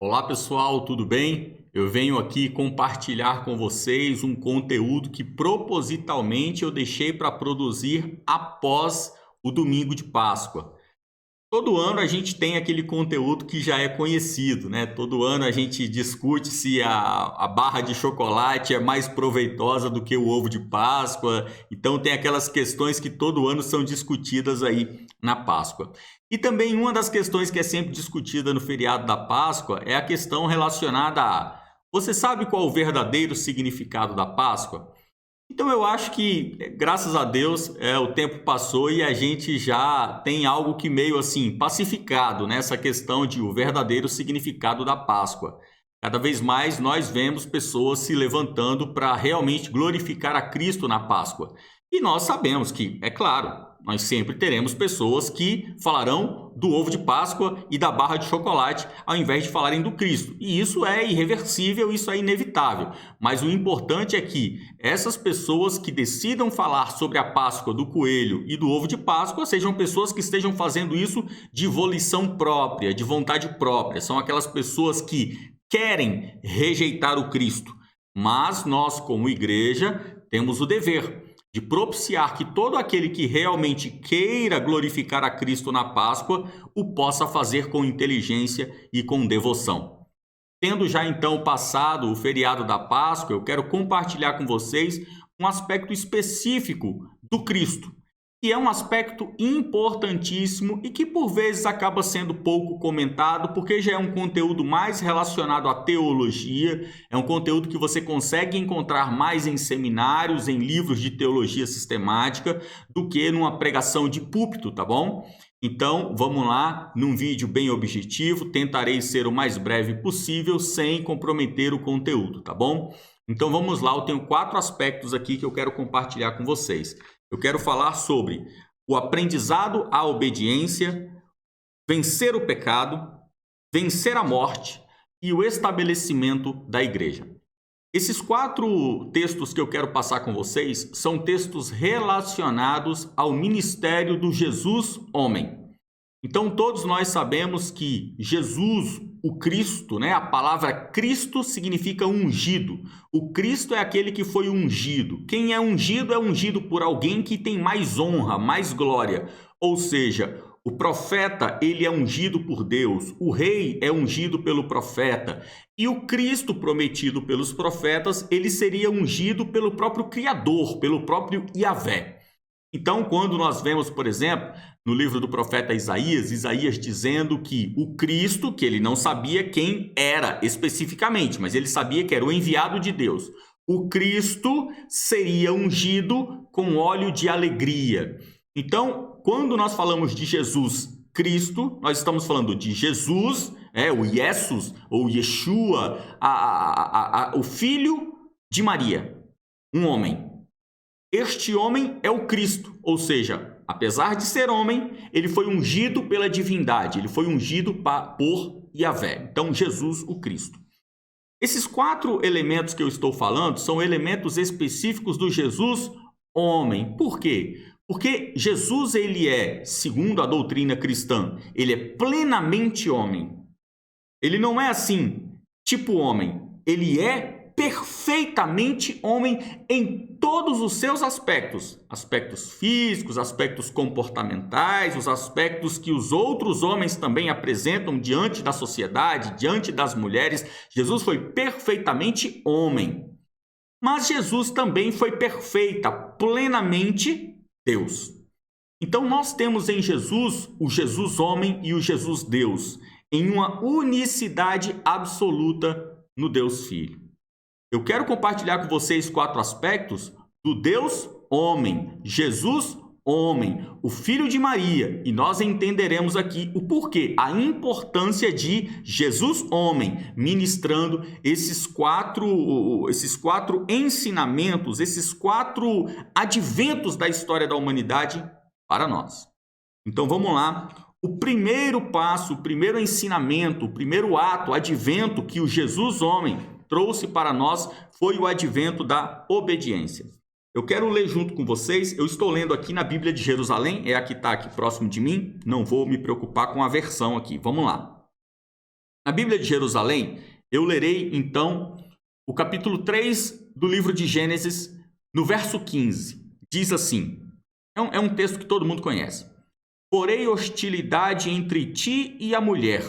Olá pessoal, tudo bem? Eu venho aqui compartilhar com vocês um conteúdo que propositalmente eu deixei para produzir após o domingo de Páscoa. Todo ano a gente tem aquele conteúdo que já é conhecido, né? Todo ano a gente discute se a barra de chocolate é mais proveitosa do que o ovo de Páscoa. Então tem aquelas questões que todo ano são discutidas aí na Páscoa. E também uma das questões que é sempre discutida no feriado da Páscoa é a questão relacionada a: você sabe qual o verdadeiro significado da Páscoa? Então eu acho que, graças a Deus, o tempo passou e a gente já tem algo que meio assim pacificado nessa questão de o verdadeiro significado da Páscoa. Cada vez mais nós vemos pessoas se levantando para realmente glorificar a Cristo na Páscoa. E nós sabemos que, é claro, nós sempre teremos pessoas que falarão do ovo de Páscoa e da barra de chocolate ao invés de falarem do Cristo. E isso é irreversível, isso é inevitável. Mas o importante é que essas pessoas que decidam falar sobre a Páscoa do coelho e do ovo de Páscoa sejam pessoas que estejam fazendo isso de volição própria, de vontade própria. São aquelas pessoas que querem rejeitar o Cristo. Mas nós, como igreja, temos o dever de propiciar que todo aquele que realmente queira glorificar a Cristo na Páscoa o possa fazer com inteligência e com devoção. Tendo já então passado o feriado da Páscoa, eu quero compartilhar com vocês um aspecto específico do Cristo, que é um aspecto importantíssimo e que por vezes acaba sendo pouco comentado, porque já é um conteúdo mais relacionado à teologia, é um conteúdo que você consegue encontrar mais em seminários, em livros de teologia sistemática, do que numa pregação de púlpito, tá bom? Então, vamos lá, num vídeo bem objetivo, tentarei ser o mais breve possível, sem comprometer o conteúdo, tá bom? Então vamos lá, eu tenho 4 aspectos aqui que eu quero compartilhar com vocês. Eu quero falar sobre o aprendizado à obediência, vencer o pecado, vencer a morte e o estabelecimento da igreja. Esses 4 textos que eu quero passar com vocês são textos relacionados ao ministério do Jesus homem. Então todos nós sabemos que Jesus, o Cristo, né? A palavra Cristo significa ungido. O Cristo é aquele que foi ungido. Quem é ungido por alguém que tem mais honra, mais glória. Ou seja, o profeta, ele é ungido por Deus. O rei é ungido pelo profeta. E o Cristo prometido pelos profetas, ele seria ungido pelo próprio Criador, pelo próprio Yahvé. Então, quando nós vemos, por exemplo, no livro do profeta Isaías dizendo que o Cristo, que ele não sabia quem era especificamente, mas ele sabia que era o enviado de Deus, o Cristo seria ungido com óleo de alegria. Então, quando nós falamos de Jesus Cristo, nós estamos falando de Jesus, o Jesus ou Yeshua, o filho de Maria, um homem. Este homem é o Cristo, ou seja, apesar de ser homem, ele foi ungido pela divindade, ele foi ungido por Yahvé. Então, Jesus, o Cristo. Esses 4 elementos que eu estou falando são elementos específicos do Jesus homem. Por quê? Porque Jesus, ele é, segundo a doutrina cristã, ele é plenamente homem. Ele não é assim, tipo homem, ele é perfeitamente homem em todos os seus aspectos. Aspectos físicos, aspectos comportamentais, os aspectos que os outros homens também apresentam diante da sociedade, diante das mulheres. Jesus foi perfeitamente homem. Mas Jesus também foi plenamente Deus. Então nós temos em Jesus o Jesus homem e o Jesus Deus, em uma unicidade absoluta no Deus Filho. Eu quero compartilhar com vocês 4 aspectos do Deus homem, Jesus homem, o Filho de Maria, e nós entenderemos aqui o porquê, a importância de Jesus homem, ministrando esses quatro ensinamentos, esses 4 adventos da história da humanidade para nós. Então vamos lá. O primeiro passo, o primeiro ensinamento, o primeiro ato, advento que o Jesus homem trouxe para nós foi o advento da obediência. Eu quero ler junto com vocês, eu estou lendo aqui na Bíblia de Jerusalém, é a que está aqui próximo de mim, não vou me preocupar com a versão aqui, vamos lá. Na Bíblia de Jerusalém, eu lerei então o capítulo 3 do livro de Gênesis, no verso 15. Diz assim, é um texto que todo mundo conhece. Porém hostilidade entre ti e a mulher,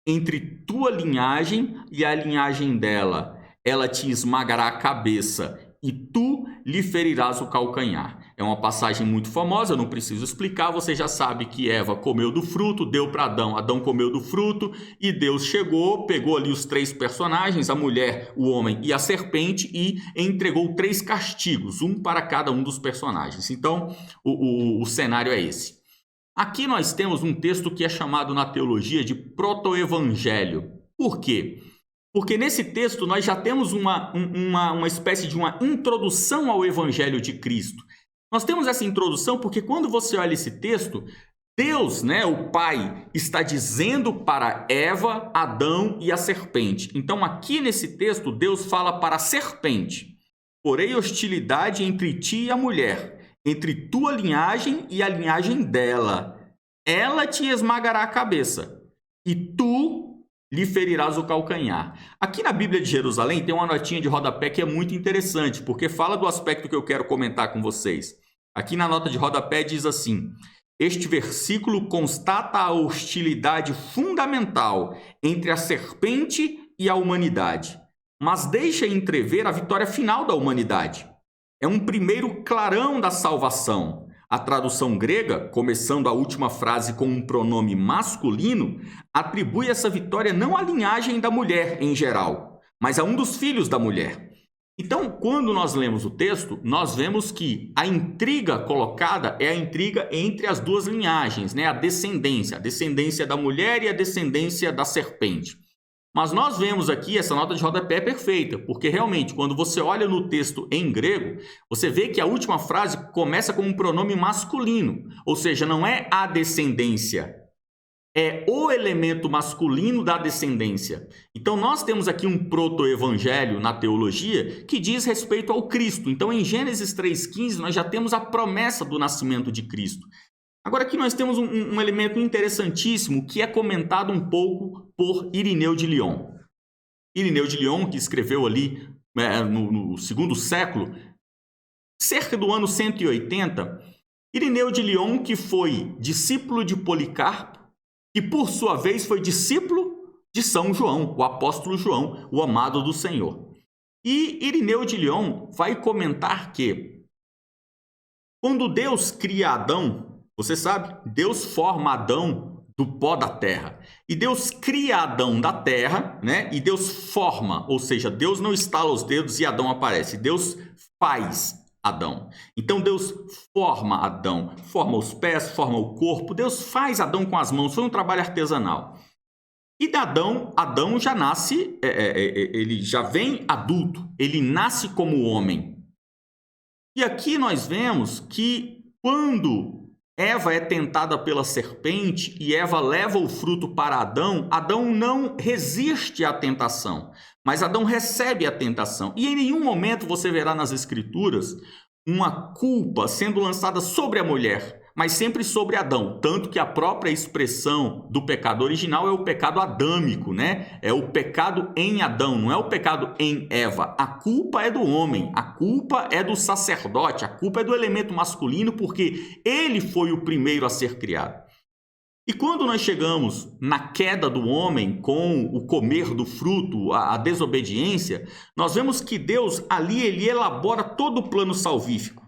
entre tua linhagem e a linhagem dela. Ela te esmagará a cabeça e tu lhe ferirás o calcanhar. É uma passagem muito famosa, eu não preciso explicar, você já sabe que Eva comeu do fruto, deu para Adão, Adão comeu do fruto e Deus chegou, pegou ali os 3 personagens, a mulher, o homem e a serpente e entregou 3 castigos, um para cada um dos personagens. Então, o cenário é esse. Aqui nós temos um texto que é chamado na teologia de protoevangelho. Por quê? Porque nesse texto nós já temos uma espécie de uma introdução ao Evangelho de Cristo. Nós temos essa introdução porque quando você olha esse texto, Deus, o Pai, está dizendo para Eva, Adão e a serpente. Então aqui nesse texto, Deus fala para a serpente. Porém hostilidade entre ti e a mulher, entre tua linhagem e a linhagem dela. Ela te esmagará a cabeça e tu lhe ferirás o calcanhar. Aqui na Bíblia de Jerusalém tem uma notinha de rodapé que é muito interessante, porque fala do aspecto que eu quero comentar com vocês. Aqui na nota de rodapé diz assim: este versículo constata a hostilidade fundamental entre a serpente e a humanidade, mas deixa entrever a vitória final da humanidade. É um primeiro clarão da salvação. A tradução grega, começando a última frase com um pronome masculino, atribui essa vitória não à linhagem da mulher em geral, mas a um dos filhos da mulher. Então, quando nós lemos o texto, nós vemos que a intriga colocada é a intriga entre as duas linhagens, a descendência da mulher e a descendência da serpente. Mas nós vemos aqui, essa nota de rodapé é perfeita, porque realmente, quando você olha no texto em grego, você vê que a última frase começa com um pronome masculino, ou seja, não é a descendência, é o elemento masculino da descendência. Então, nós temos aqui um proto-evangelho na teologia que diz respeito ao Cristo. Então, em Gênesis 3,15, nós já temos a promessa do nascimento de Cristo. Agora aqui nós temos um elemento interessantíssimo que é comentado um pouco por Irineu de Lyon. Irineu de Lyon, que escreveu ali no segundo século, cerca do ano 180, Irineu de Lyon, que foi discípulo de Policarpo, que por sua vez foi discípulo de São João, o apóstolo João, o amado do Senhor. E Irineu de Lyon vai comentar que quando Deus cria Adão, você sabe, Deus forma Adão do pó da terra. E Deus cria Adão da terra, e Deus forma, ou seja, Deus não estala os dedos e Adão aparece. Deus faz Adão. Então Deus forma Adão, forma os pés, forma o corpo. Deus faz Adão com as mãos, foi um trabalho artesanal. E da Adão já nasce, ele já vem adulto, ele nasce como homem. E aqui nós vemos que quando Eva é tentada pela serpente e Eva leva o fruto para Adão, Adão não resiste à tentação, mas Adão recebe a tentação. E em nenhum momento você verá nas Escrituras uma culpa sendo lançada sobre a mulher, mas sempre sobre Adão. Tanto que a própria expressão do pecado original é o pecado adâmico, É o pecado em Adão, não é o pecado em Eva. A culpa é do homem, a culpa é do sacerdote, a culpa é do elemento masculino, porque ele foi o primeiro a ser criado. E quando nós chegamos na queda do homem com o comer do fruto, a desobediência, nós vemos que Deus ali ele elabora todo o plano salvífico.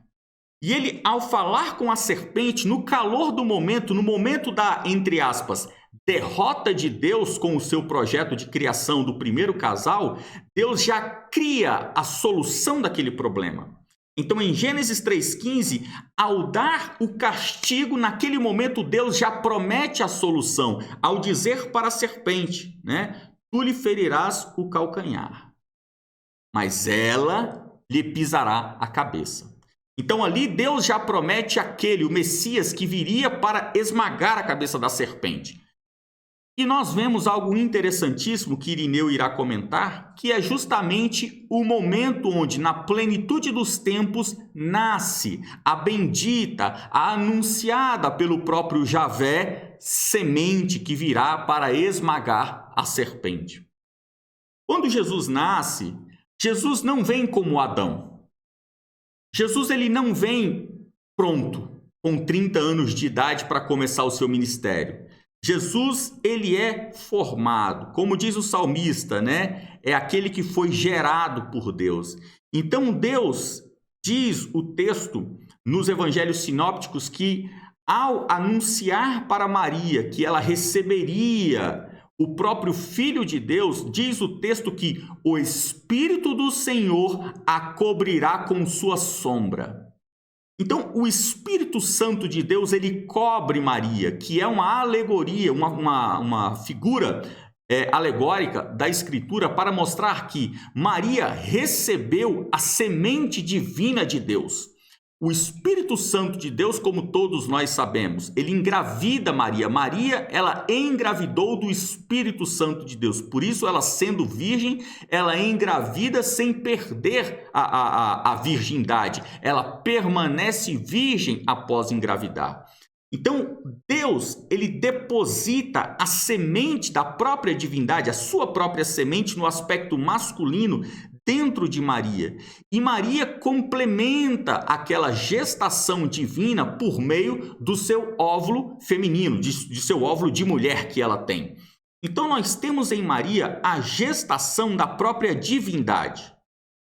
E ele, ao falar com a serpente, no calor do momento, no momento da, entre aspas, derrota de Deus com o seu projeto de criação do primeiro casal, Deus já cria a solução daquele problema. Então, em Gênesis 3,15, ao dar o castigo, naquele momento Deus já promete a solução, ao dizer para a serpente, tu lhe ferirás o calcanhar, mas ela lhe pisará a cabeça. Então ali Deus já promete o Messias que viria para esmagar a cabeça da serpente. E nós vemos algo interessantíssimo que Irineu irá comentar, que é justamente o momento onde, na plenitude dos tempos, nasce a bendita, a anunciada pelo próprio Javé, semente que virá para esmagar a serpente. Quando Jesus nasce, Jesus não vem como Adão. Jesus ele não vem pronto, com 30 anos de idade para começar o seu ministério. Jesus, ele é formado, como diz o salmista, né? É aquele que foi gerado por Deus. Então Deus, diz o texto nos evangelhos sinópticos, que ao anunciar para Maria que ela receberia o próprio Filho de Deus, diz o texto que o Espírito do Senhor a cobrirá com sua sombra. Então, o Espírito Santo de Deus, ele cobre Maria, que é uma alegoria, uma figura alegórica da Escritura para mostrar que Maria recebeu a semente divina de Deus. O Espírito Santo de Deus, como todos nós sabemos, ele engravida Maria. Maria, ela engravidou do Espírito Santo de Deus. Por isso, ela sendo virgem, ela engravida sem perder a virgindade. Ela permanece virgem após engravidar. Então, Deus, ele deposita a semente da própria divindade, a sua própria semente no aspecto masculino, dentro de Maria. E Maria complementa aquela gestação divina por meio do seu óvulo feminino, de seu óvulo de mulher que ela tem. Então, nós temos em Maria a gestação da própria divindade.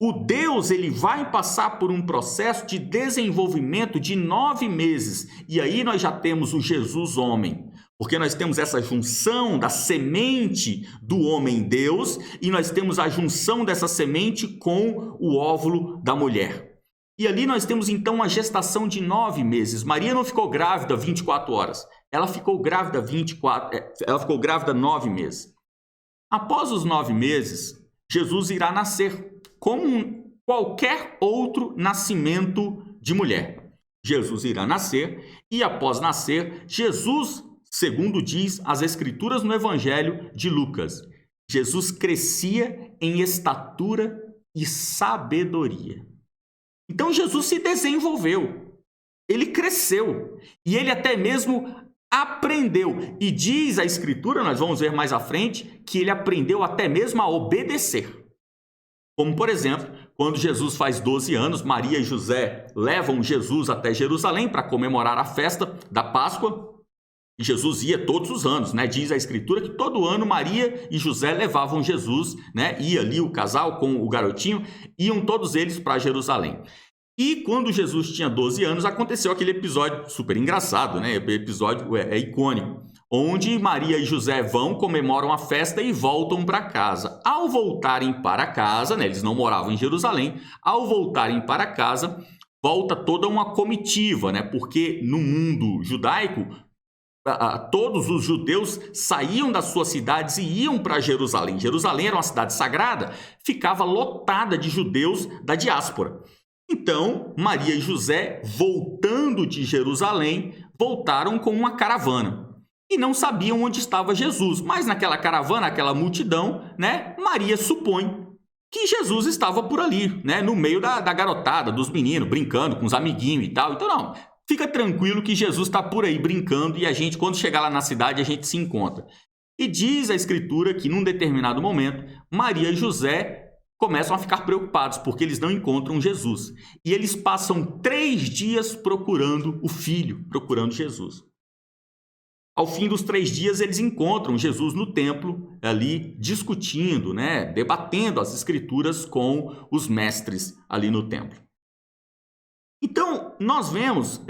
O Deus, ele vai passar por um processo de desenvolvimento de 9 meses. E aí nós já temos o Jesus homem. Porque nós temos essa junção da semente do homem-deus e nós temos a junção dessa semente com o óvulo da mulher. E ali nós temos então uma gestação de 9 meses. Maria não ficou grávida 24 horas. Ela ficou grávida 9 meses. Após os 9 meses, Jesus irá nascer como qualquer outro nascimento de mulher. Jesus irá nascer e após nascer, Jesus, segundo diz as Escrituras no Evangelho de Lucas, Jesus crescia em estatura e sabedoria. Então Jesus se desenvolveu, ele cresceu e ele até mesmo aprendeu. E diz a Escritura, nós vamos ver mais à frente, que ele aprendeu até mesmo a obedecer. Como, por exemplo, quando Jesus faz 12 anos, Maria e José levam Jesus até Jerusalém para comemorar a festa da Páscoa. E Jesus ia todos os anos, né? Diz a Escritura que todo ano Maria e José levavam Jesus, né? Ia ali o casal com o garotinho, iam todos eles para Jerusalém. E quando Jesus tinha 12 anos, aconteceu aquele episódio super engraçado, né? O episódio é icônico, onde Maria e José vão, comemoram a festa e voltam para casa. Ao voltarem para casa, né? Eles não moravam em Jerusalém, ao voltarem para casa, volta toda uma comitiva, né? Porque no mundo judaico, todos os judeus saíam das suas cidades e iam para Jerusalém. Jerusalém era uma cidade sagrada, ficava lotada de judeus da diáspora. Então, Maria e José, voltando de Jerusalém, voltaram com uma caravana. E não sabiam onde estava Jesus. Mas naquela caravana, aquela multidão, né, Maria supõe que Jesus estava por ali, né, no meio da garotada, dos meninos, brincando com os amiguinhos e tal. Então, não, fica tranquilo que Jesus está por aí brincando e a gente, quando chegar lá na cidade, a gente se encontra. E diz a Escritura que, num determinado momento, Maria e José começam a ficar preocupados porque eles não encontram Jesus. E eles passam 3 dias procurando o filho, procurando Jesus. Ao fim dos 3 dias, eles encontram Jesus no templo, ali discutindo, né, debatendo as Escrituras com os mestres ali no templo. Então, nós vemos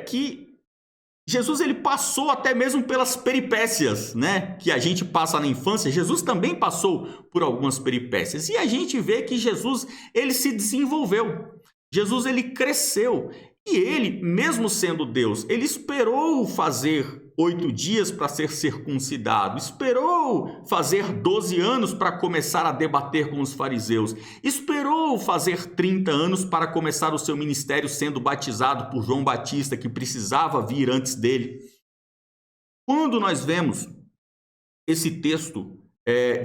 que Jesus ele passou até mesmo pelas peripécias, né, que a gente passa na infância. Jesus também passou por algumas peripécias. E a gente vê que Jesus ele se desenvolveu. Jesus ele cresceu. E ele, mesmo sendo Deus, ele esperou fazer 8 dias para ser circuncidado, esperou fazer 12 anos para começar a debater com os fariseus, esperou fazer 30 anos para começar o seu ministério sendo batizado por João Batista, que precisava vir antes dele. Quando nós vemos esse texto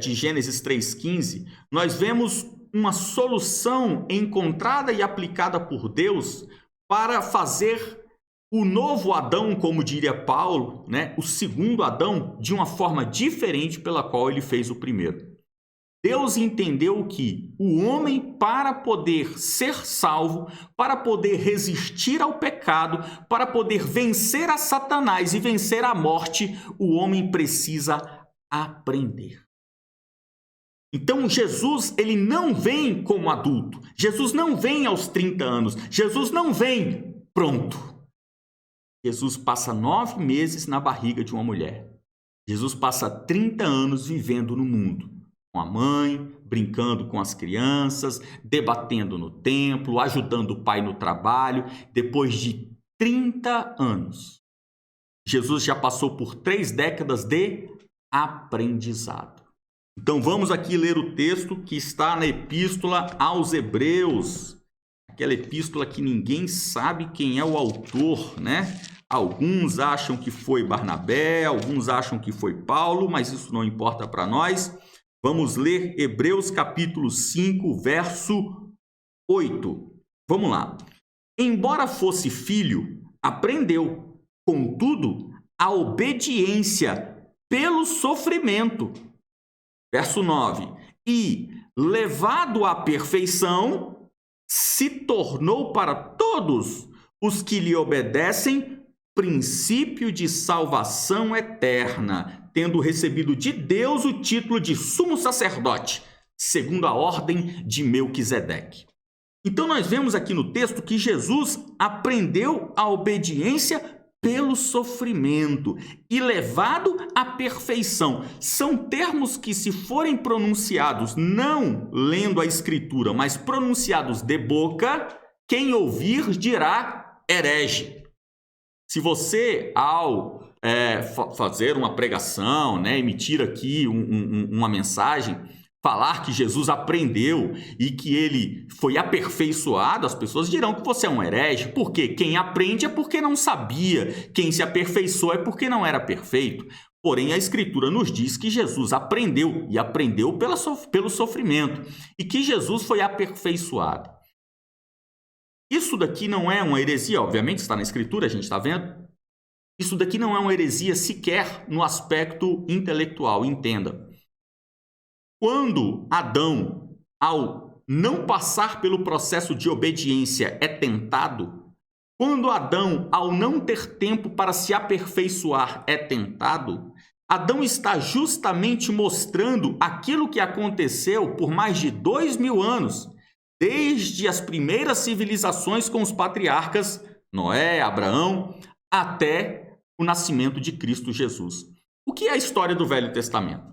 de Gênesis 3,15, nós vemos uma solução encontrada e aplicada por Deus para fazer o novo Adão, como diria Paulo, né, o segundo Adão, de uma forma diferente pela qual ele fez o primeiro. Deus entendeu que o homem, para poder ser salvo, para poder resistir ao pecado, para poder vencer a Satanás e vencer a morte, o homem precisa aprender. Então Jesus, ele não vem como adulto. Jesus não vem aos 30 anos. Jesus não vem pronto. Jesus passa 9 meses na barriga de uma mulher. Jesus passa 30 anos vivendo no mundo. Com a mãe, brincando com as crianças, debatendo no templo, ajudando o pai no trabalho. Depois de 30 anos, Jesus já passou por 3 décadas de aprendizado. Então vamos aqui ler o texto que está na Epístola aos Hebreus. Aquela epístola que ninguém sabe quem é o autor, né? Alguns acham que foi Barnabé, alguns acham que foi Paulo, mas isso não importa para nós. Vamos ler Hebreus capítulo 5, verso 8. Vamos lá. Embora fosse filho, aprendeu, contudo, a obediência pelo sofrimento. Verso 9. E, levado à perfeição, se tornou para todos os que lhe obedecem princípio de salvação eterna, tendo recebido de Deus o título de sumo sacerdote, segundo a ordem de Melquisedeque. Então nós vemos aqui no texto que Jesus aprendeu a obediência pelo sofrimento e levado à perfeição. São termos que, se forem pronunciados não lendo a Escritura, mas pronunciados de boca, quem ouvir dirá herege. Se você, ao fazer uma pregação, né, emitir aqui uma mensagem, falar que Jesus aprendeu e que ele foi aperfeiçoado, as pessoas dirão que você é um herege. Por quê? Quem aprende é porque não sabia. Quem se aperfeiçoa é porque não era perfeito. Porém, a Escritura nos diz que Jesus aprendeu, e aprendeu pelo sofrimento, e que Jesus foi aperfeiçoado. Isso daqui não é uma heresia, obviamente está na Escritura, a gente está vendo. Isso daqui não é uma heresia sequer no aspecto intelectual, entenda. Quando Adão, ao não passar pelo processo de obediência, é tentado, quando Adão, ao não ter tempo para se aperfeiçoar, é tentado, Adão está justamente mostrando aquilo que aconteceu por mais de 2000 anos, desde as primeiras civilizações com os patriarcas, Noé, Abraão, até o nascimento de Cristo Jesus. O que é a história do Velho Testamento?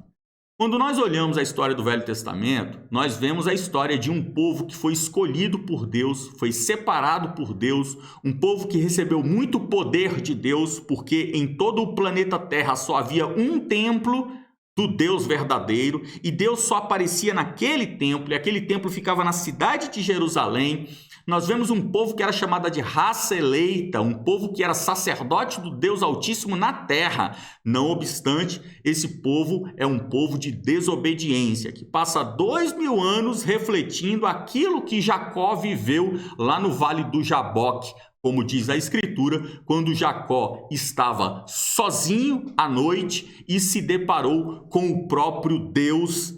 Quando nós olhamos a história do Velho Testamento, nós vemos a história de um povo que foi escolhido por Deus, foi separado por Deus, um povo que recebeu muito poder de Deus, porque em todo o planeta Terra só havia um templo do Deus verdadeiro, e Deus só aparecia naquele templo, e aquele templo ficava na cidade de Jerusalém. Nós vemos um povo que era chamado de raça eleita, um povo que era sacerdote do Deus Altíssimo na terra. Não obstante, esse povo é um povo de desobediência, que passa 2000 anos refletindo aquilo que Jacó viveu lá no Vale do Jaboque. Como diz a Escritura, quando Jacó estava sozinho à noite e se deparou com o próprio Deus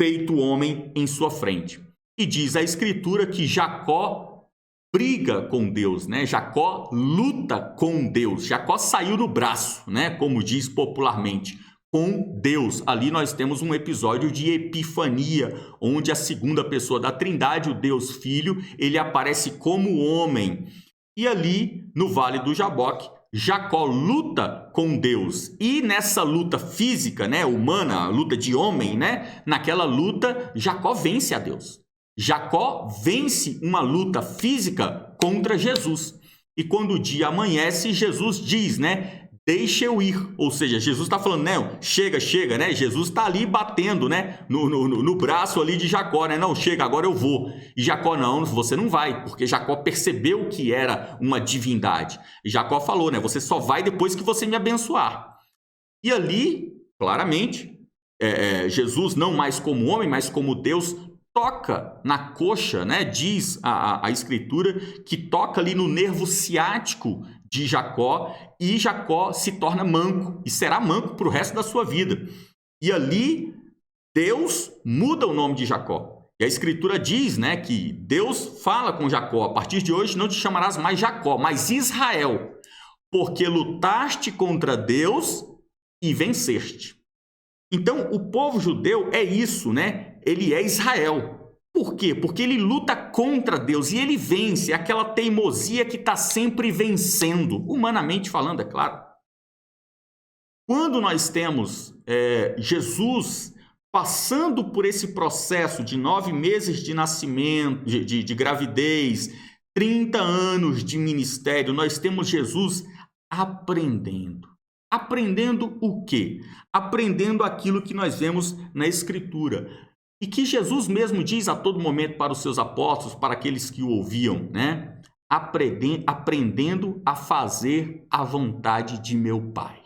feito homem em sua frente. E diz a Escritura que Jacó briga com Deus, né? Jacó luta com Deus. Jacó saiu no braço, né? Como diz popularmente, com Deus. Ali nós temos um episódio de Epifania, onde a segunda pessoa da Trindade, o Deus Filho, ele aparece como homem. E ali, no Vale do Jaboque, Jacó luta com Deus. E nessa luta física, né, humana, luta de homem, né? Naquela luta, Jacó vence a Deus. Jacó vence uma luta física contra Jesus. E quando o dia amanhece, Jesus diz, né? Deixa eu ir. Ou seja, Jesus está falando, não, chega, né? Jesus está ali batendo, né? No braço ali de Jacó, né? Não, chega, agora eu vou. E Jacó, não, você não vai, porque Jacó percebeu que era uma divindade. E Jacó falou, né? Você só vai depois que você me abençoar. E ali, claramente, Jesus, não mais como homem, mas como Deus, toca na coxa, né? Diz a escritura que toca ali no nervo ciático de Jacó e Jacó se torna manco e será manco para o resto da sua vida. E ali Deus muda o nome de Jacó. E a escritura diz, né, que Deus fala com Jacó: a partir de hoje não te chamarás mais Jacó, mas Israel, porque lutaste contra Deus e venceste. Então, o povo judeu é isso, né? Ele é Israel. Por quê? Porque ele luta contra Deus e ele vence. É aquela teimosia que está sempre vencendo, humanamente falando, é claro. Quando nós temos Jesus passando por esse processo de 9 meses de nascimento, de gravidez, 30 anos de ministério, nós temos Jesus aprendendo. Aprendendo o quê? Aprendendo aquilo que nós vemos na Escritura. E que Jesus mesmo diz a todo momento para os seus apóstolos, para aqueles que o ouviam, né? Aprendendo a fazer a vontade de meu Pai.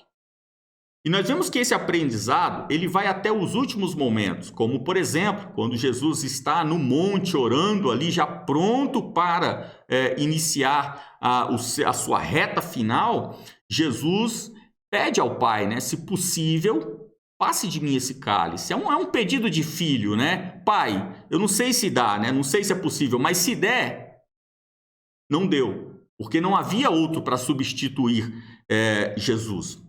E nós vemos que esse aprendizado, ele vai até os últimos momentos, como, por exemplo, quando Jesus está no monte orando ali, já pronto para iniciar a sua reta final, Jesus pede ao Pai, né? Se possível, passe de mim esse cálice. É um pedido de filho, né? Pai, eu não sei se dá, né? Não sei se é possível, mas se der, não deu, porque não havia outro para substituir Jesus.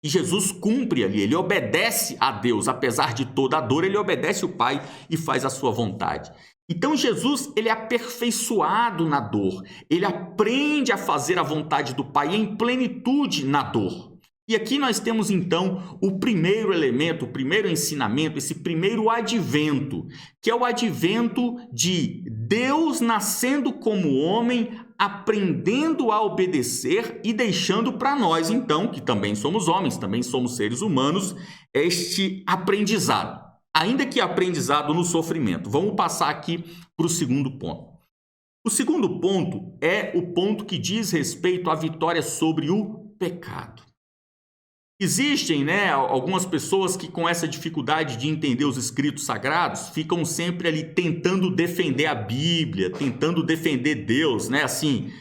E Jesus cumpre ali, ele obedece a Deus, apesar de toda a dor, ele obedece o Pai e faz a sua vontade. Então Jesus, ele é aperfeiçoado na dor, ele aprende a fazer a vontade do Pai em plenitude na dor. E aqui nós temos então o primeiro elemento, o primeiro ensinamento, esse primeiro advento, que é o advento de Deus nascendo como homem, aprendendo a obedecer e deixando para nós, então, que também somos homens, também somos seres humanos, este aprendizado. Ainda que aprendizado no sofrimento. Vamos passar aqui para o segundo ponto. O segundo ponto é o ponto que diz respeito à vitória sobre o pecado. Existem, né, algumas pessoas que com essa dificuldade de entender os escritos sagrados ficam sempre ali tentando defender a Bíblia, tentando defender Deus, né? Assim,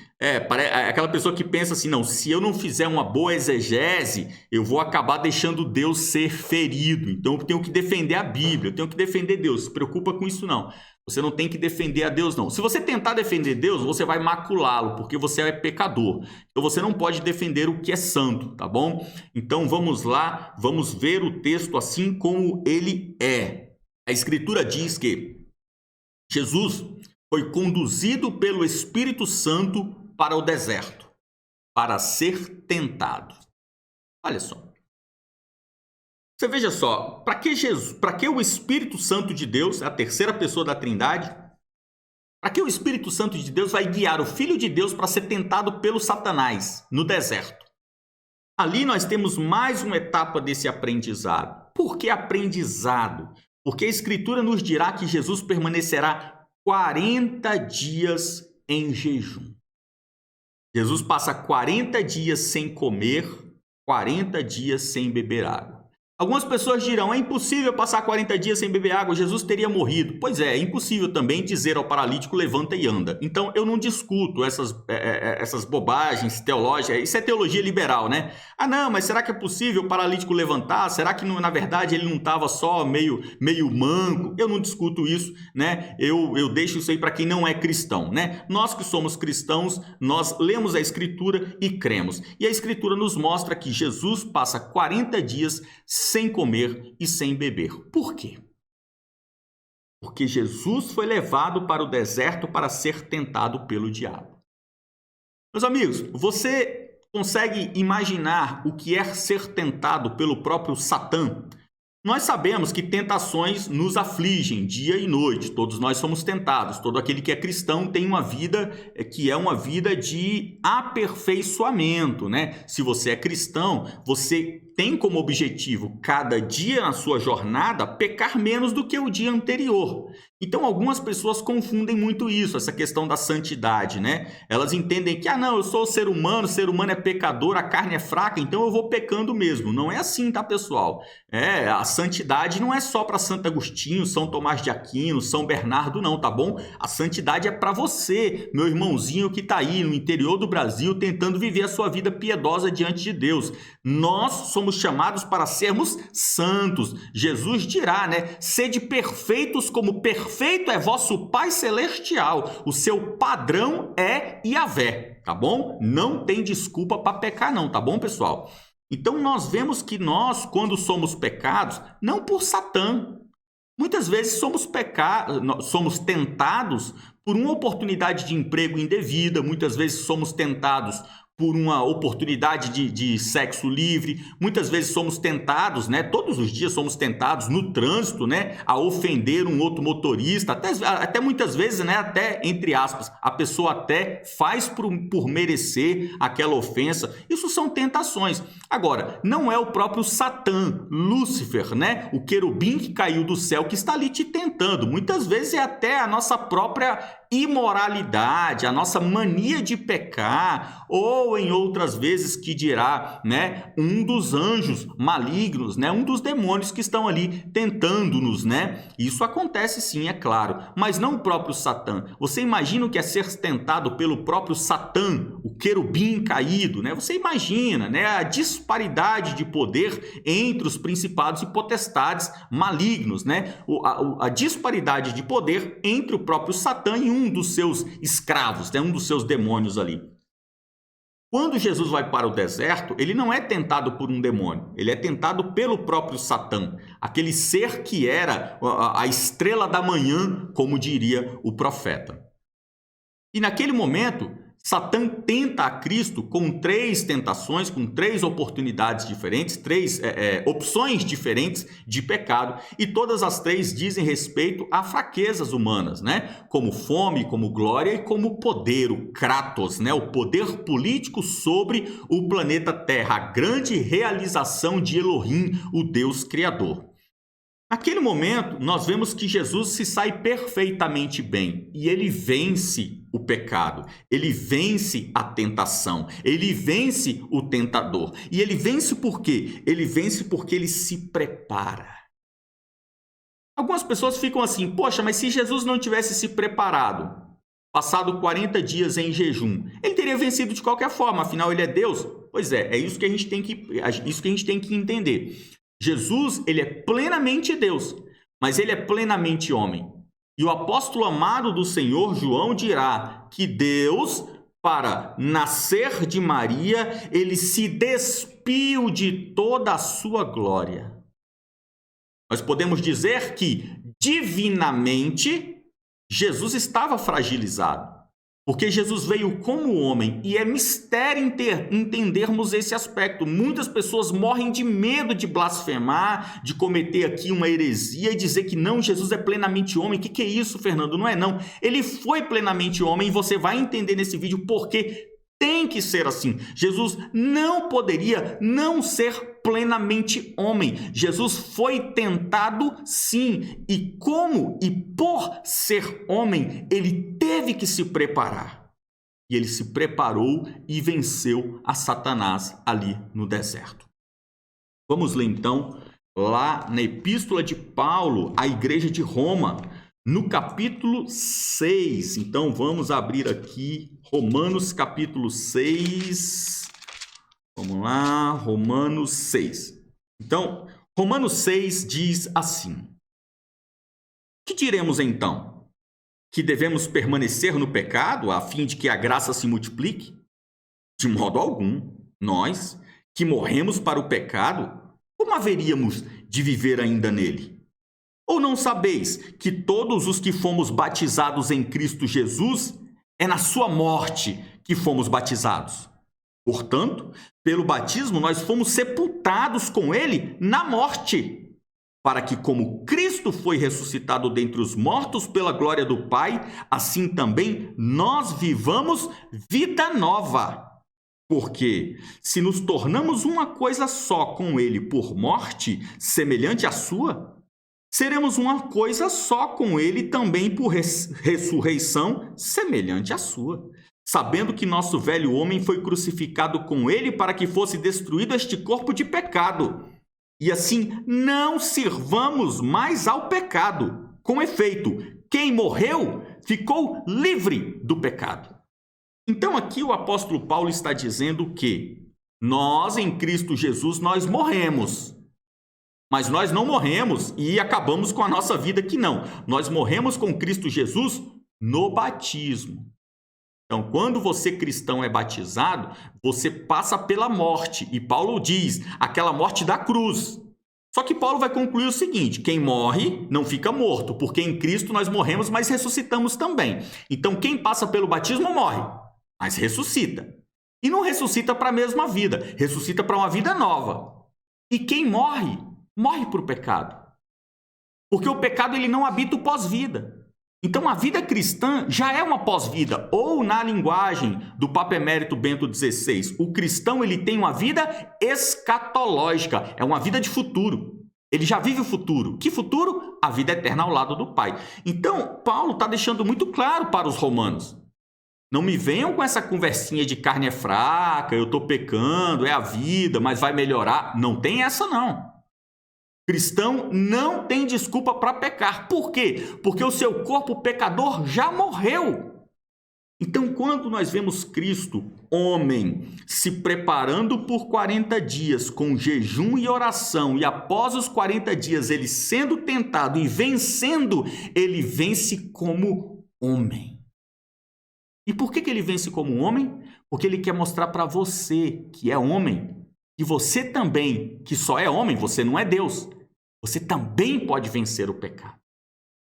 aquela pessoa que pensa assim, não, se eu não fizer uma boa exegese, eu vou acabar deixando Deus ser ferido. Então eu tenho que defender a Bíblia, eu tenho que defender Deus. Não se preocupa com isso não. Você não tem que defender a Deus, não. Se você tentar defender Deus, você vai maculá-lo, porque você é pecador. Então você não pode defender o que é santo, tá bom? Então vamos lá, vamos ver o texto assim como ele é. A Escritura diz que Jesus foi conduzido pelo Espírito Santo para o deserto, para ser tentado. Olha só. Você veja só, para que o Espírito Santo de Deus, a terceira pessoa da Trindade, para que o Espírito Santo de Deus vai guiar o Filho de Deus para ser tentado pelo Satanás no deserto? Ali nós temos mais uma etapa desse aprendizado. Por que aprendizado? Porque a Escritura nos dirá que Jesus permanecerá 40 dias em jejum. Jesus passa 40 dias sem comer, 40 dias sem beber água. Algumas pessoas dirão, é impossível passar 40 dias sem beber água, Jesus teria morrido. Pois é impossível também dizer ao paralítico, levanta e anda. Então, eu não discuto essas bobagens teológicas, isso é teologia liberal, né? Ah, não, mas será que é possível o paralítico levantar? Será que, na verdade, ele não estava só meio manco? Eu não discuto isso, né? Eu deixo isso aí para quem não é cristão, né? Nós que somos cristãos, nós lemos a Escritura e cremos. E a Escritura nos mostra que Jesus passa 40 dias sem comer e sem beber. Por quê? Porque Jesus foi levado para o deserto para ser tentado pelo diabo. Meus amigos, você consegue imaginar o que é ser tentado pelo próprio Satã? Nós sabemos que tentações nos afligem dia e noite, todos nós somos tentados, todo aquele que é cristão tem uma vida que é uma vida de aperfeiçoamento, né? Se você é cristão, você tem como objetivo, cada dia na sua jornada, pecar menos do que o dia anterior. Então, algumas pessoas confundem muito isso, essa questão da santidade, né? Elas entendem que, não, eu sou ser humano é pecador, a carne é fraca, então eu vou pecando mesmo. Não é assim, tá, pessoal? A santidade não é só para Santo Agostinho, São Tomás de Aquino, São Bernardo, não, tá bom? A santidade é para você, meu irmãozinho que tá aí no interior do Brasil, tentando viver a sua vida piedosa diante de Deus. Nós somos chamados para sermos santos. Jesus dirá, né? Sede perfeitos como perfeito é vosso Pai Celestial. O seu padrão é Yahvé, tá bom? Não tem desculpa para pecar não, tá bom, pessoal? Então nós vemos que nós, quando somos pecados, não por Satã, muitas vezes somos tentados por uma oportunidade de emprego indevida, muitas vezes somos tentados por uma oportunidade de sexo livre, muitas vezes somos tentados, né? Todos os dias somos tentados no trânsito, né? A ofender um outro motorista, até muitas vezes, né? Até, entre aspas, a pessoa até faz por merecer aquela ofensa. Isso são tentações. Agora, não é o próprio Satã, Lúcifer, né? O querubim que caiu do céu que está ali te tentando. Muitas vezes é até a nossa própria imoralidade, a nossa mania de pecar, ou em outras vezes que dirá, né, um dos anjos malignos, né, um dos demônios que estão ali tentando-nos, né? Isso acontece sim, é claro, mas não o próprio Satã. Você imagina o que é ser tentado pelo próprio Satã, o querubim caído, né? Você imagina, né, a disparidade de poder entre os principados e potestades malignos, né? A disparidade de poder entre o próprio Satã e um dos seus escravos, né? Um dos seus demônios ali. Quando Jesus vai para o deserto, ele não é tentado por um demônio, ele é tentado pelo próprio Satã, aquele ser que era a estrela da manhã, como diria o profeta. E naquele momento, Satã tenta a Cristo com 3 tentações, com 3 oportunidades diferentes, 3 opções diferentes de pecado, e todas as 3 dizem respeito a fraquezas humanas, né? Como fome, como glória e como poder, o Kratos, né? O poder político sobre o planeta Terra, a grande realização de Elohim, o Deus Criador. Naquele momento, nós vemos que Jesus se sai perfeitamente bem e ele vence o pecado, ele vence a tentação, ele vence o tentador. E ele vence por quê? Ele vence porque ele se prepara. Algumas pessoas ficam assim, poxa, mas se Jesus não tivesse se preparado, passado 40 dias em jejum, ele teria vencido de qualquer forma, afinal ele é Deus? Pois é isso que a gente tem que entender. Jesus, ele é plenamente Deus, mas ele é plenamente homem. E o apóstolo amado do Senhor, João, dirá que Deus, para nascer de Maria, ele se despiu de toda a sua glória. Nós podemos dizer que, divinamente, Jesus estava fragilizado. Porque Jesus veio como homem e é mistério entendermos esse aspecto. Muitas pessoas morrem de medo de blasfemar, de cometer aqui uma heresia e dizer que não, Jesus é plenamente homem. O que é isso, Fernando? Não é não. Ele foi plenamente homem e você vai entender nesse vídeo porque tem que ser assim. Jesus não poderia não ser plenamente homem. Jesus foi tentado sim. E como e por ser homem, ele teve que se preparar. E ele se preparou e venceu a Satanás ali no deserto. Vamos ler então lá na Epístola de Paulo à Igreja de Roma, no capítulo 6. Então vamos abrir aqui Romanos capítulo 6. Vamos lá, Romanos 6. Então, Romanos 6 diz assim: que diremos então? Que devemos permanecer no pecado a fim de que a graça se multiplique? De modo algum. Nós, que morremos para o pecado, como haveríamos de viver ainda nele? Ou não sabeis que todos os que fomos batizados em Cristo Jesus, é na sua morte que fomos batizados? Portanto, pelo batismo nós fomos sepultados com ele na morte, para que como Cristo foi ressuscitado dentre os mortos pela glória do Pai, assim também nós vivamos vida nova. Porque se nos tornamos uma coisa só com ele por morte, semelhante à sua, seremos uma coisa só com ele também por ressurreição, semelhante à sua. Sabendo que nosso velho homem foi crucificado com ele para que fosse destruído este corpo de pecado. E assim não sirvamos mais ao pecado. Com efeito, quem morreu ficou livre do pecado. Então aqui o apóstolo Paulo está dizendo que nós em Cristo Jesus nós morremos. Mas nós não morremos e acabamos com a nossa vida aqui não. Nós morremos com Cristo Jesus no batismo. Então, quando você cristão é batizado, você passa pela morte. E Paulo diz, aquela morte da cruz. Só que Paulo vai concluir o seguinte, quem morre não fica morto, porque em Cristo nós morremos, mas ressuscitamos também. Então, quem passa pelo batismo morre, mas ressuscita. E não ressuscita para a mesma vida, ressuscita para uma vida nova. E quem morre, morre para o pecado. Porque o pecado ele não habita o pós-vida. Então, a vida cristã já é uma pós-vida, ou na linguagem do Papa Emérito Bento XVI, o cristão ele tem uma vida escatológica, é uma vida de futuro. Ele já vive o futuro. Que futuro? A vida eterna ao lado do Pai. Então, Paulo está deixando muito claro para os romanos. Não me venham com essa conversinha de carne é fraca, eu estou pecando, é a vida, mas vai melhorar. Não tem essa não. Cristão não tem desculpa para pecar. Por quê? Porque o seu corpo pecador já morreu. Então, quando nós vemos Cristo, homem, se preparando por 40 dias com jejum e oração, e após os 40 dias ele sendo tentado e vencendo, ele vence como homem. E por que ele vence como homem? Porque ele quer mostrar para você que é homem, e você também, que só é homem, você não é Deus. Você também pode vencer o pecado.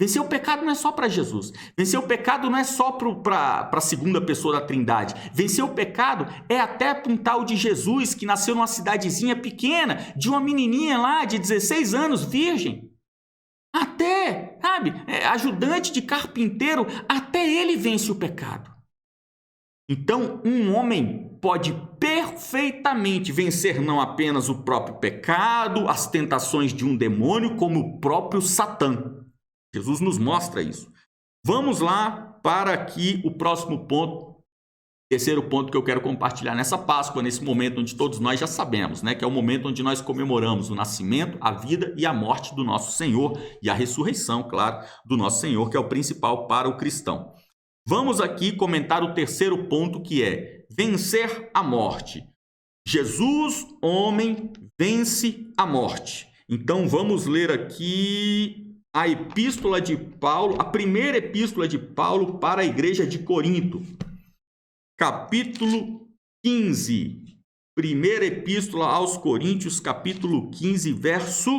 Vencer o pecado não é só para Jesus. Vencer o pecado não é só para a segunda pessoa da Trindade. Vencer o pecado é até para um tal de Jesus que nasceu numa cidadezinha pequena, de uma menininha lá de 16 anos, virgem. Até, sabe, ajudante de carpinteiro, até ele vence o pecado. Então, um homem pode perfeitamente vencer não apenas o próprio pecado, as tentações de um demônio, como o próprio Satã. Jesus nos mostra isso. Vamos lá para aqui o próximo ponto, terceiro ponto que eu quero compartilhar nessa Páscoa, nesse momento onde todos nós já sabemos, né, que é o momento onde nós comemoramos o nascimento, a vida e a morte do nosso Senhor e a ressurreição, claro, do nosso Senhor, que é o principal para o cristão. Vamos aqui comentar o terceiro ponto, que é vencer a morte. Jesus, homem, vence a morte. Então, vamos ler aqui a epístola de Paulo, a primeira epístola de Paulo para a igreja de Corinto. Capítulo 15. Primeira epístola aos Coríntios, capítulo 15, verso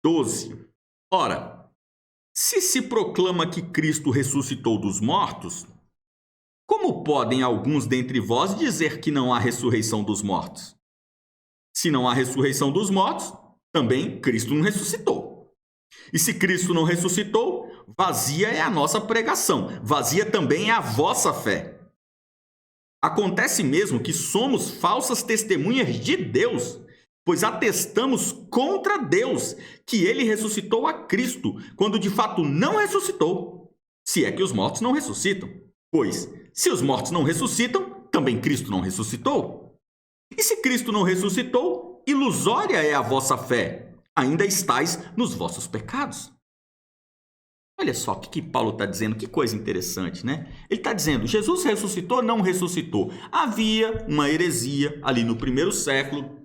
12. Ora, se proclama que Cristo ressuscitou dos mortos, como podem alguns dentre vós dizer que não há ressurreição dos mortos? Se não há ressurreição dos mortos, também Cristo não ressuscitou. E se Cristo não ressuscitou, vazia é a nossa pregação, vazia também é a vossa fé. Acontece mesmo que somos falsas testemunhas de Deus, pois atestamos contra Deus que ele ressuscitou a Cristo, quando de fato não ressuscitou, se é que os mortos não ressuscitam. Pois, se os mortos não ressuscitam, também Cristo não ressuscitou. E se Cristo não ressuscitou, ilusória é a vossa fé, ainda estáis nos vossos pecados. Olha só o que Paulo está dizendo, que coisa interessante, né? Ele está dizendo, Jesus ressuscitou, não ressuscitou. Havia uma heresia ali no primeiro século,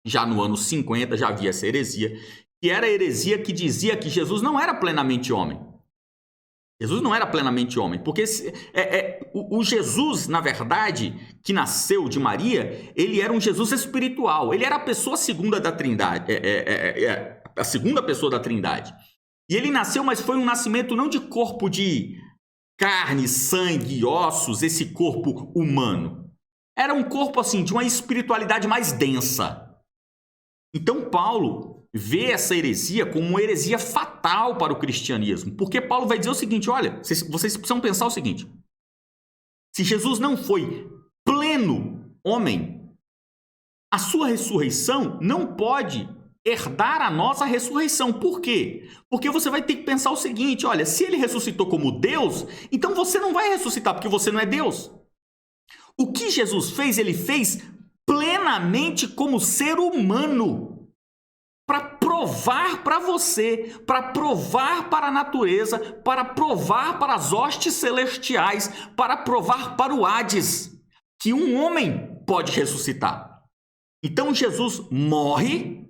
já no ano 50, já havia essa heresia, que era a heresia que dizia que Jesus não era plenamente homem. Jesus não era plenamente homem, porque o Jesus, na verdade, que nasceu de Maria, ele era um Jesus espiritual, ele era a pessoa segunda da Trindade, a segunda pessoa da Trindade. E ele nasceu, mas foi um nascimento não de corpo de carne, sangue, ossos, esse corpo humano. Era um corpo assim, de uma espiritualidade mais densa. Então Paulo vê essa heresia como uma heresia fatal para o cristianismo, porque Paulo vai dizer o seguinte, olha, vocês precisam pensar o seguinte, se Jesus não foi pleno homem, a sua ressurreição não pode herdar a nossa ressurreição. Por quê? Porque você vai ter que pensar o seguinte, olha, se ele ressuscitou como Deus, então você não vai ressuscitar porque você não é Deus. O que Jesus fez, ele fez plenamente como ser humano, para provar para você, para provar para a natureza, para provar para as hostes celestiais, para provar para o Hades, que um homem pode ressuscitar. Então Jesus morre,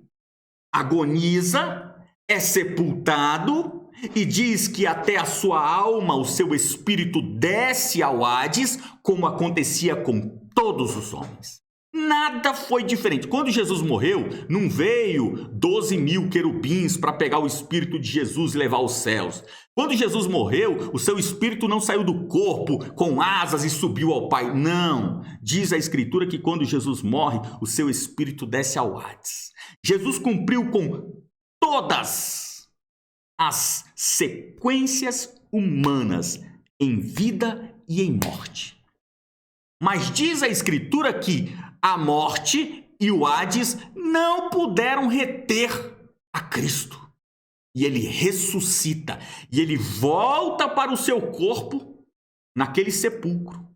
agoniza, é sepultado e diz que até a sua alma, o seu espírito desce ao Hades, como acontecia com todos os homens. Nada foi diferente. Quando Jesus morreu, não veio 12 mil querubins para pegar o espírito de Jesus e levar aos céus. Quando Jesus morreu, o seu espírito não saiu do corpo com asas e subiu ao Pai. Não. Diz a Escritura que quando Jesus morre, o seu espírito desce ao Hades. Jesus cumpriu com todas as sequências humanas em vida e em morte. Mas diz a Escritura que a morte e o Hades não puderam reter a Cristo. E ele ressuscita, e ele volta para o seu corpo naquele sepulcro.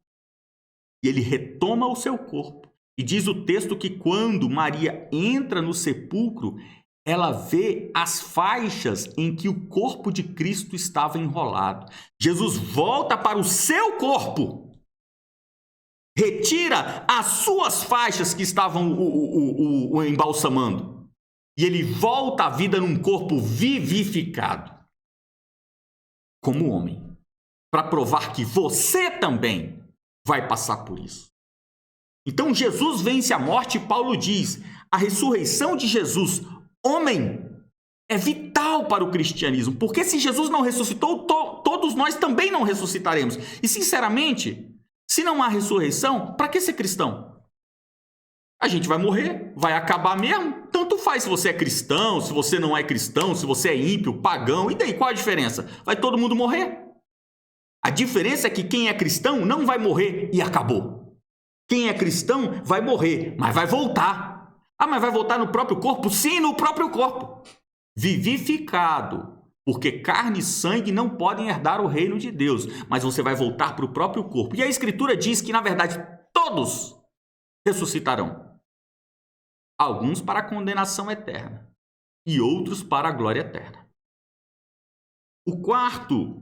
E ele retoma o seu corpo. E diz o texto que quando Maria entra no sepulcro, ela vê as faixas em que o corpo de Cristo estava enrolado. Jesus volta para o seu corpo, retira as suas faixas que estavam o embalsamando. E ele volta à vida num corpo vivificado. Como homem. Para provar que você também vai passar por isso. Então Jesus vence a morte e Paulo diz, a ressurreição de Jesus, homem, é vital para o cristianismo. Porque se Jesus não ressuscitou, todos nós também não ressuscitaremos. E sinceramente, se não há ressurreição, para que ser cristão? A gente vai morrer, vai acabar mesmo. Tanto faz se você é cristão, se você não é cristão, se você é ímpio, pagão. E daí qual a diferença? Vai todo mundo morrer. A diferença é que quem é cristão não vai morrer e acabou. Quem é cristão vai morrer, mas vai voltar. Ah, mas vai voltar no próprio corpo? Sim, no próprio corpo. Vivificado. Porque carne e sangue não podem herdar o reino de Deus, mas você vai voltar para o próprio corpo. E a Escritura diz que, na verdade, todos ressuscitarão. Alguns para a condenação eterna e outros para a glória eterna. O quarto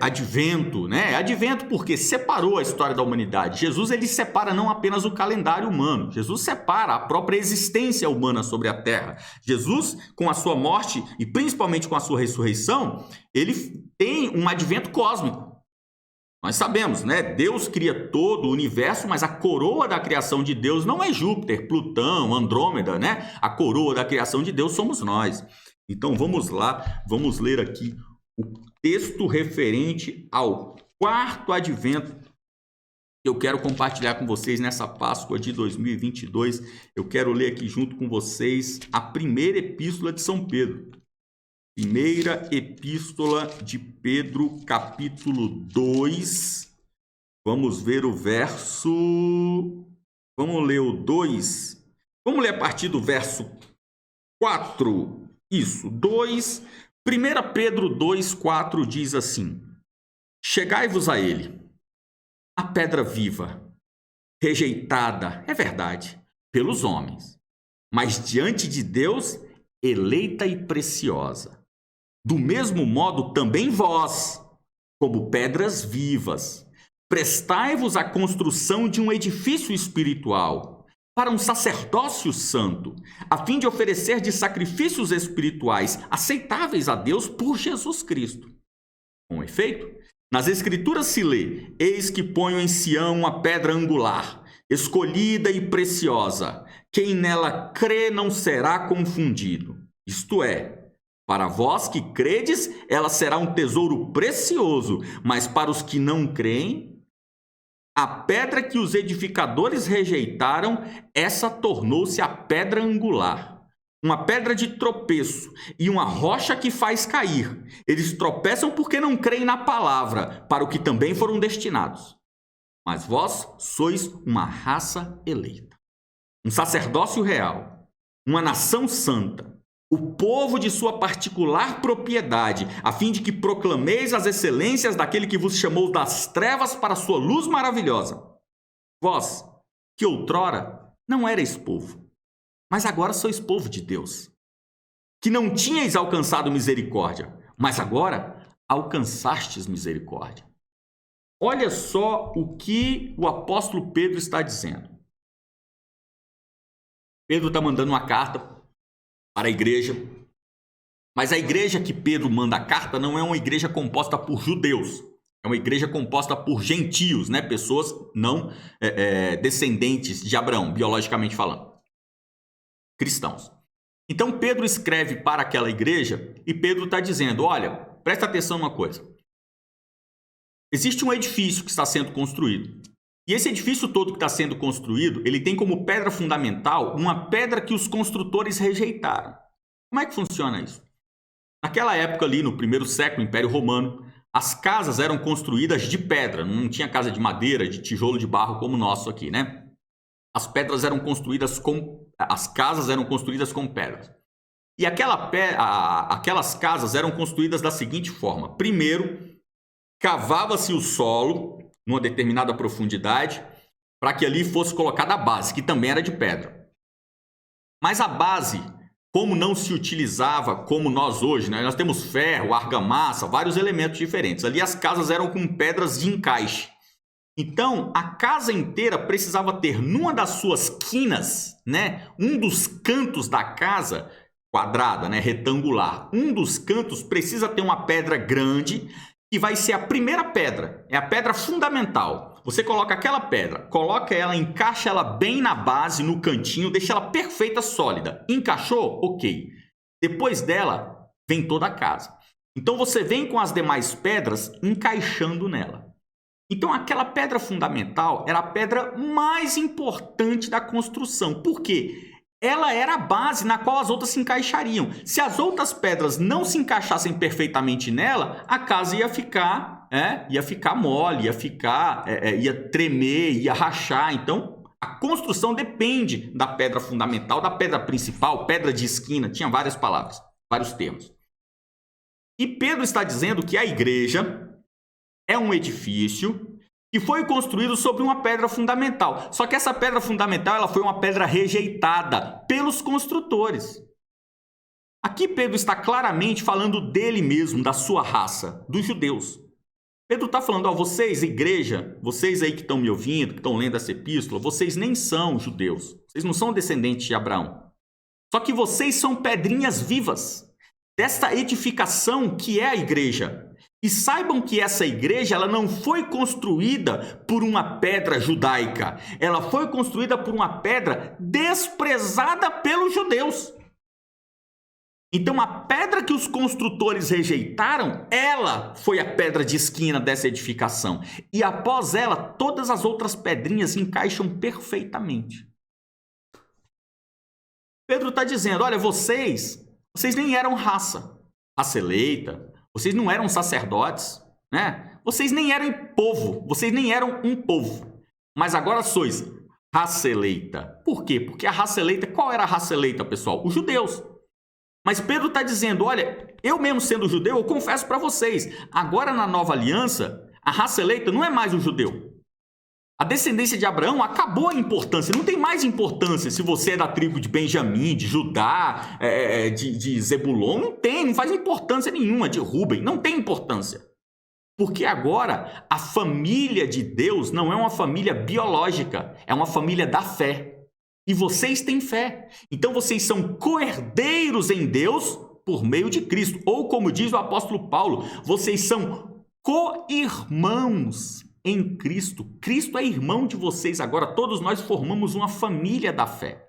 advento, né? Advento porque separou a história da humanidade. Jesus, ele separa não apenas o calendário humano, Jesus separa a própria existência humana sobre a terra. Jesus, com a sua morte e principalmente com a sua ressurreição, ele tem um advento cósmico. Nós sabemos, né? Deus cria todo o universo, mas a coroa da criação de Deus não é Júpiter, Plutão, Andrômeda, né? A coroa da criação de Deus somos nós. Então vamos lá, vamos ler aqui o texto referente ao quarto advento que eu quero compartilhar com vocês nessa Páscoa de 2022. Eu quero ler aqui junto com vocês a primeira epístola de São Pedro. Primeira epístola de Pedro, capítulo 2. Vamos ver o verso... Vamos ler o 2. Vamos ler a partir do verso 4. Isso, 2... 1 Pedro 2,4 diz assim: chegai-vos a ele, a pedra viva, rejeitada, é verdade, pelos homens, mas diante de Deus, eleita e preciosa. Do mesmo modo também vós, como pedras vivas, prestai-vos à construção de um edifício espiritual, para um sacerdócio santo, a fim de oferecer de sacrifícios espirituais aceitáveis a Deus por Jesus Cristo. Com efeito, nas Escrituras se lê: eis que ponho em Sião uma pedra angular, escolhida e preciosa, quem nela crê não será confundido. Isto é, para vós que credes, ela será um tesouro precioso, mas para os que não creem, a pedra que os edificadores rejeitaram, essa tornou-se a pedra angular, uma pedra de tropeço e uma rocha que faz cair. Eles tropeçam porque não creem na palavra, para o que também foram destinados. mas vós sois uma raça eleita, um sacerdócio real, uma nação santa, o povo de sua particular propriedade, a fim de que proclameis as excelências daquele que vos chamou das trevas para a sua luz maravilhosa. Vós, que outrora não erais povo, mas agora sois povo de Deus, que não tinhais alcançado misericórdia, mas agora alcançastes misericórdia. Olha só o que o apóstolo Pedro está dizendo. Pedro está mandando uma carta para a igreja, mas a igreja que Pedro manda a carta não é uma igreja composta por judeus, é uma igreja composta por gentios, né? Pessoas não descendentes de Abraão, biologicamente falando, cristãos. Então Pedro escreve para aquela igreja e Pedro está dizendo, olha, presta atenção numa coisa. Existe um edifício que está sendo construído. E esse edifício todo que está sendo construído, ele tem como pedra fundamental uma pedra que os construtores rejeitaram. Como é que funciona isso? Naquela época ali, no primeiro século, Império Romano, as casas eram construídas de pedra. Não tinha casa de madeira, de tijolo de barro como o nosso aqui, né? As casas eram construídas com pedras. E aquelas casas eram construídas da seguinte forma. Primeiro, cavava-se o solo numa determinada profundidade para que ali fosse colocada a base, que também era de pedra. Mas a base, como não se utilizava como nós hoje, né? Nós temos ferro, argamassa, vários elementos diferentes. Ali as casas eram com pedras de encaixe. Então, a casa inteira precisava ter numa das suas quinas, né? Um dos cantos da casa, quadrada, né? Retangular. Um dos cantos precisa ter uma pedra grande, que vai ser a primeira pedra, é a pedra fundamental. Você coloca aquela pedra, coloca ela, encaixa ela bem na base, no cantinho, deixa ela perfeita, sólida. Encaixou? Ok. Depois dela, vem toda a casa. Então, você vem com as demais pedras encaixando nela. Então, aquela pedra fundamental era a pedra mais importante da construção. Por quê? Ela era a base na qual as outras se encaixariam. Se as outras pedras não se encaixassem perfeitamente nela, a casa ia ficar mole, ia tremer, ia rachar. Então, a construção depende da pedra fundamental, da pedra principal, pedra de esquina, tinha várias palavras, vários termos. E Pedro está dizendo que a igreja é um edifício que foi construído sobre uma pedra fundamental. Só que essa pedra fundamental ela foi uma pedra rejeitada pelos construtores. Aqui Pedro está claramente falando dele mesmo, da sua raça, dos judeus. Pedro está falando, vocês, igreja, vocês aí que estão me ouvindo, que estão lendo essa epístola, vocês nem são judeus. Vocês não são descendentes de Abraão. Só que vocês são pedrinhas vivas dessa edificação que é a igreja. E saibam que essa igreja ela não foi construída por uma pedra judaica. Ela foi construída por uma pedra desprezada pelos judeus. Então, a pedra que os construtores rejeitaram, ela foi a pedra de esquina dessa edificação. E após ela, todas as outras pedrinhas encaixam perfeitamente. Pedro está dizendo, olha, vocês nem eram raça eleita. Vocês não eram sacerdotes, né? Vocês nem eram povo, vocês nem eram um povo. Mas agora sois raça eleita. Por quê? Porque a raça eleita, qual era a raça eleita, pessoal? Os judeus. Mas Pedro está dizendo, olha, eu mesmo sendo judeu, eu confesso para vocês, agora na nova aliança, a raça eleita não é mais o judeu. A descendência de Abraão acabou a importância, não tem mais importância se você é da tribo de Benjamim, de Judá, de Zebulon, não faz importância nenhuma, de Rúben, não tem importância. Porque agora a família de Deus não é uma família biológica, é uma família da fé. E vocês têm fé. Então vocês são co-herdeiros em Deus por meio de Cristo. Ou como diz o apóstolo Paulo, vocês são co-irmãos em Cristo. Cristo é irmão de vocês agora. Todos nós formamos uma família da fé.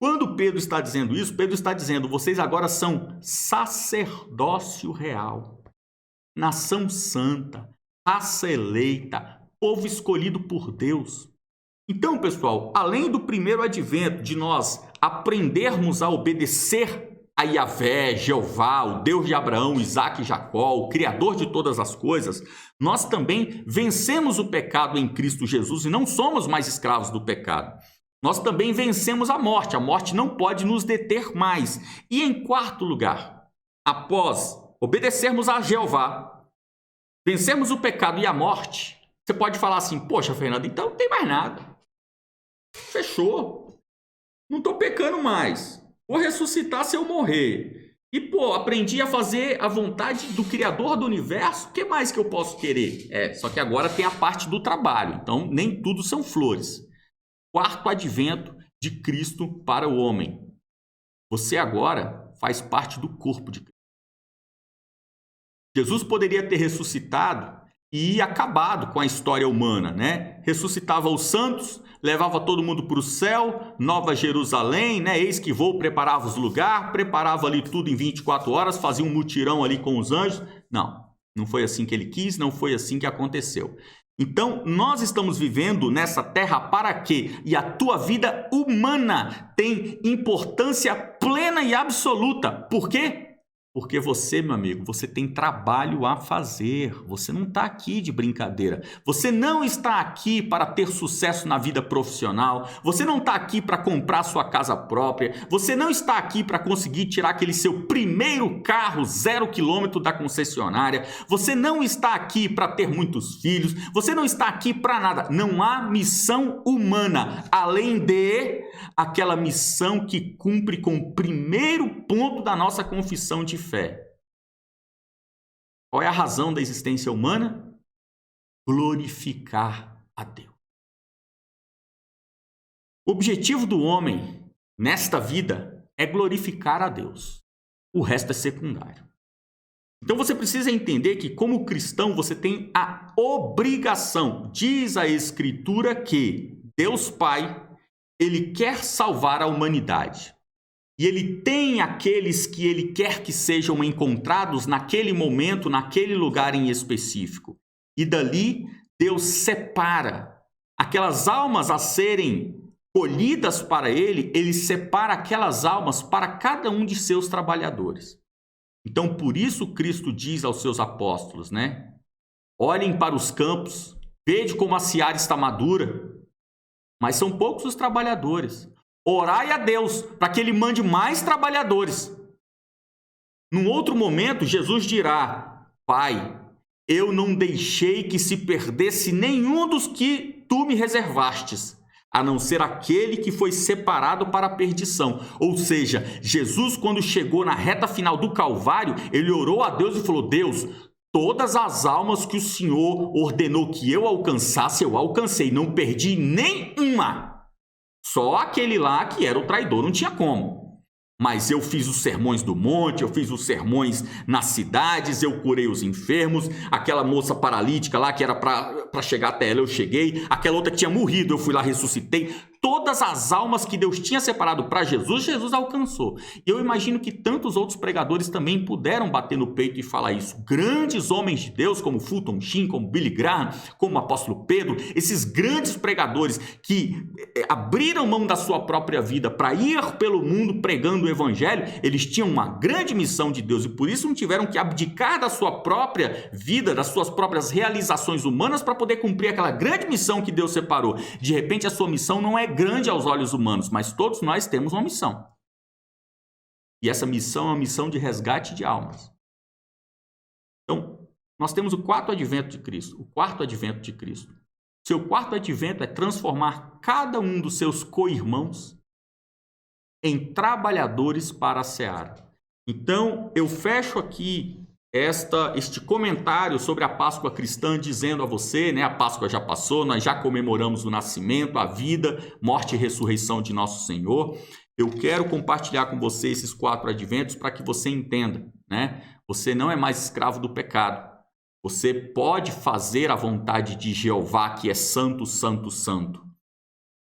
Quando Pedro está dizendo isso, Pedro está dizendo, vocês agora são sacerdócio real, nação santa, raça eleita, povo escolhido por Deus. Então, pessoal, além do primeiro advento de nós aprendermos a obedecer a Yahvé, Jeová, o Deus de Abraão, Isaque e Jacó, o Criador de todas as coisas, nós também vencemos o pecado em Cristo Jesus e não somos mais escravos do pecado. Nós também vencemos a morte não pode nos deter mais. E em quarto lugar, após obedecermos a Jeová, vencermos o pecado e a morte, você pode falar assim, poxa, Fernando, então não tem mais nada. Fechou. Não estou pecando mais. Vou ressuscitar se eu morrer. E, aprendi a fazer a vontade do Criador do universo. O que mais que eu posso querer? Só que agora tem a parte do trabalho. Então, nem tudo são flores. Quarto advento de Cristo para o homem. Você agora faz parte do corpo de Cristo. Jesus poderia ter ressuscitado e acabado com a história humana, né? Ressuscitava os santos, levava todo mundo para o céu, Nova Jerusalém, né? Eis que vou, preparava os lugares, preparava ali tudo em 24 horas, fazia um mutirão ali com os anjos. Não foi assim que ele quis, não foi assim que aconteceu. Então, nós estamos vivendo nessa terra para quê? E a tua vida humana tem importância plena e absoluta. Por quê? Porque você, meu amigo, você tem trabalho a fazer. Você não está aqui de brincadeira. Você não está aqui para ter sucesso na vida profissional. Você não está aqui para comprar sua casa própria. Você não está aqui para conseguir tirar aquele seu primeiro carro 0 km da concessionária. Você não está aqui para ter muitos filhos. Você não está aqui para nada. Não há missão humana, além de aquela missão que cumpre com o primeiro ponto da nossa confissão de fé. Qual é a razão da existência humana? Glorificar a Deus. O objetivo do homem nesta vida é glorificar a Deus. O resto é secundário. Então você precisa entender que, como cristão, você tem a obrigação. Diz a Escritura que Deus Pai, Ele quer salvar a humanidade. E Ele tem aqueles que Ele quer que sejam encontrados naquele momento, naquele lugar em específico. E dali, Deus separa aquelas almas a serem colhidas para Ele, Ele separa aquelas almas para cada um de seus trabalhadores. Então, por isso Cristo diz aos seus apóstolos, né? Olhem para os campos, vede como a seara está madura, mas são poucos os trabalhadores. Orai a Deus para que Ele mande mais trabalhadores. Num outro momento, Jesus dirá, Pai, eu não deixei que se perdesse nenhum dos que Tu me reservastes, a não ser aquele que foi separado para a perdição. Ou seja, Jesus, quando chegou na reta final do Calvário, Ele orou a Deus e falou, Deus, todas as almas que o Senhor ordenou que eu alcançasse, eu alcancei, não perdi nenhuma. Só aquele lá que era o traidor, não tinha como. Mas eu fiz os sermões do monte, eu fiz os sermões nas cidades, eu curei os enfermos, aquela moça paralítica lá que era para chegar até ela, eu cheguei, aquela outra que tinha morrido, eu fui lá, ressuscitei. Todas as almas que Deus tinha separado para Jesus, Jesus alcançou. E eu imagino que tantos outros pregadores também puderam bater no peito e falar isso. Grandes homens de Deus, como Fulton Sheen, como Billy Graham, como o apóstolo Pedro, esses grandes pregadores que abriram mão da sua própria vida para ir pelo mundo pregando o evangelho, eles tinham uma grande missão de Deus e por isso não tiveram que abdicar da sua própria vida, das suas próprias realizações humanas para poder cumprir aquela grande missão que Deus separou. De repente a sua missão não é grande aos olhos humanos, mas todos nós temos uma missão. E essa missão é uma missão de resgate de almas. Então, nós temos o quarto advento de Cristo. O quarto advento de Cristo. Seu quarto advento é transformar cada um dos seus co-irmãos em trabalhadores para a seara. Então, eu fecho aqui este comentário sobre a Páscoa cristã, dizendo a você, né, a Páscoa já passou, nós já comemoramos o nascimento, a vida, morte e ressurreição de nosso Senhor. Eu quero compartilhar com você esses 4 adventos para que você entenda, né? Você não é mais escravo do pecado. Você pode fazer a vontade de Jeová, que é santo, santo, santo.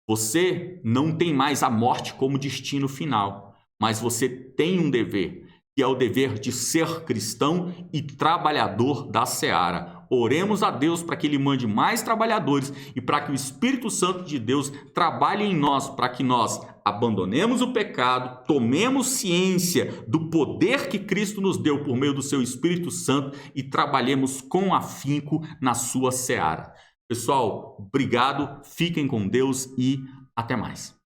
Você não tem mais a morte como destino final, mas você tem um dever, que é o dever de ser cristão e trabalhador da seara. oremos a Deus para que Ele mande mais trabalhadores e para que o Espírito Santo de Deus trabalhe em nós, para que nós abandonemos o pecado, tomemos ciência do poder que Cristo nos deu por meio do seu Espírito Santo e trabalhemos com afinco na sua seara. Pessoal, obrigado, fiquem com Deus e até mais.